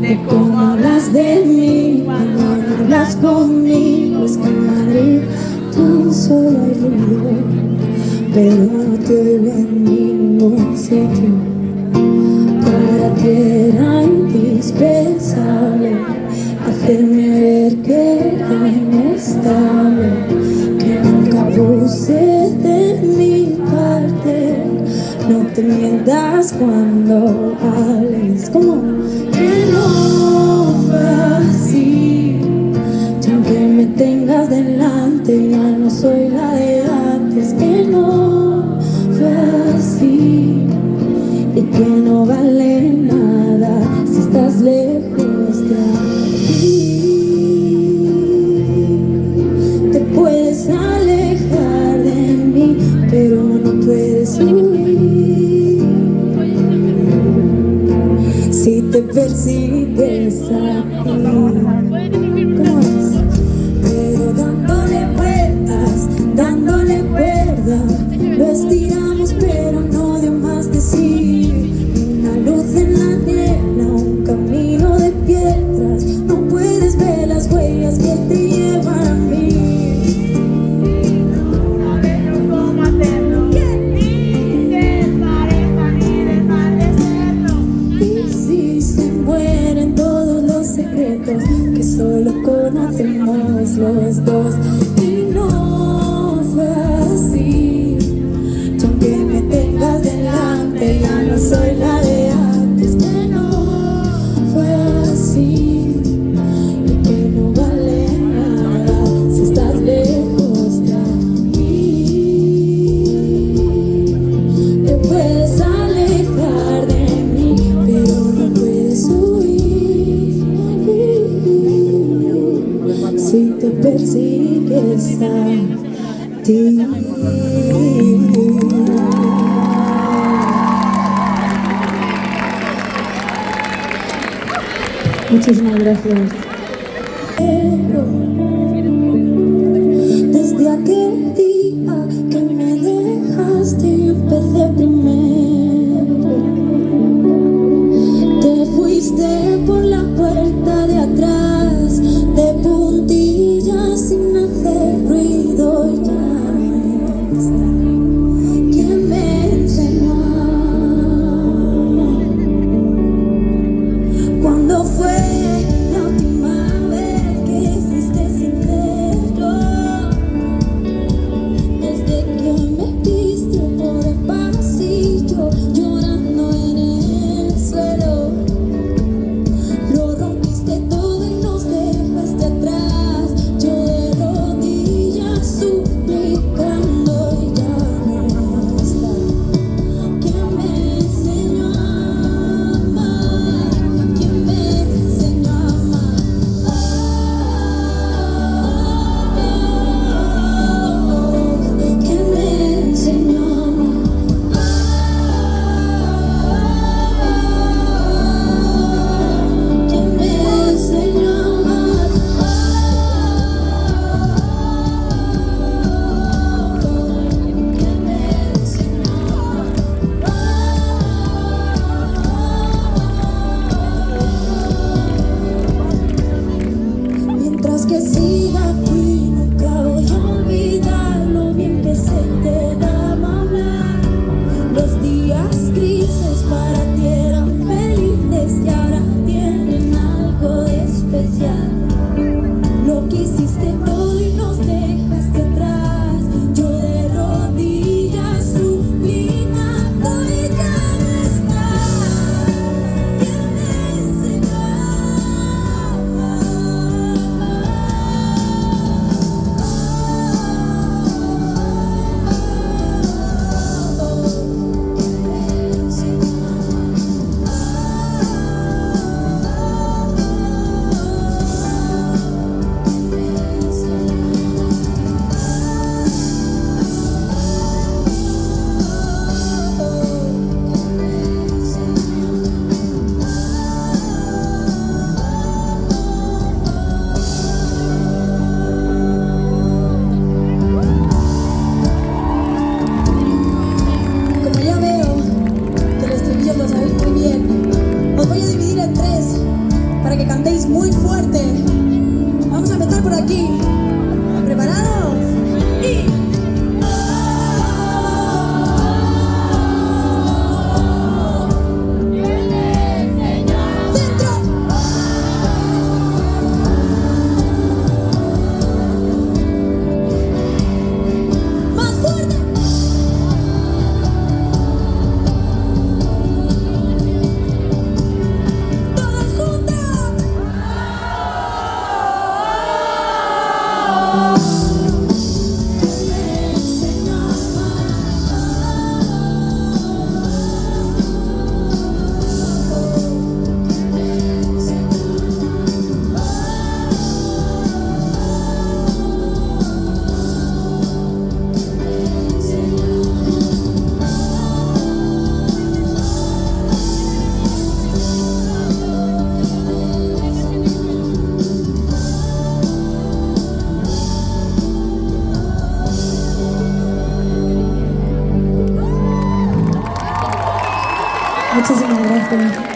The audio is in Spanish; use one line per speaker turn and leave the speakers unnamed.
de cómo hablas de mí cuando no hablas conmigo. Es que en Madrid tan solo hay ruido, pero no te oigo en ningún sitio. Para ti era indispensable hacerme ver que era inestable, que nunca puse de mi parte. No te mientas cuando hables, como que no fue así. Y aunque me tengas delante, ya no soy la de antes. Que no fue así y que no vale nada si estás lejos de aquí. Te puedes alejar de mí, pero no puedes huir. Si te persigues aquí, ¿cómo es? Pero dándole cuerda, lo estiramos pero no dio más de sí. Una luz en la niebla, un camino de piedras, no puedes ver las huellas que te llevan a mí. Que solo conocemos los dos. Y no fue así. Y aunque me tengas delante, ya no soy la de antes. Que no fue así y que no vale nada si estás lejos de aquí. Te puedes alejar de mí, pero no puedes huir. Si te persigues a ti. Muchísimas gracias. Desde aquel día que me dejaste, yo empecé primero. Te fuiste por la puerta de atrás, de puntillas sin hacer ruido, y ya no está. ¿Quién me enseñó a amar? ¿Cuándo fue la última vez que fuiste sincero? Desde que me viste por el pasillo, llorando en el suelo. Lo rompiste todo y nos dejaste atrás. Yo de rodillas suplicando, y ya no está. ¿Quién me enseñó a amar? ¿Quién me enseñó a amar? ¿Quién me enseñó a amar? ¿Quién me enseñó a amar? ¿Quién me enseñó a amar? Mientras que siga aquí, nunca voy a olvidar lo bien que se te daba hablar. Los días grises para ti eran felices y ahora tienen algo de especial. Lo quisiste todo y nos dejaste atrás. Yo de rodillas suplicando, y ya no está. ¿Quién me enseñó a amar? aquí. ¿Preparados? Y... Muchísimas gracias.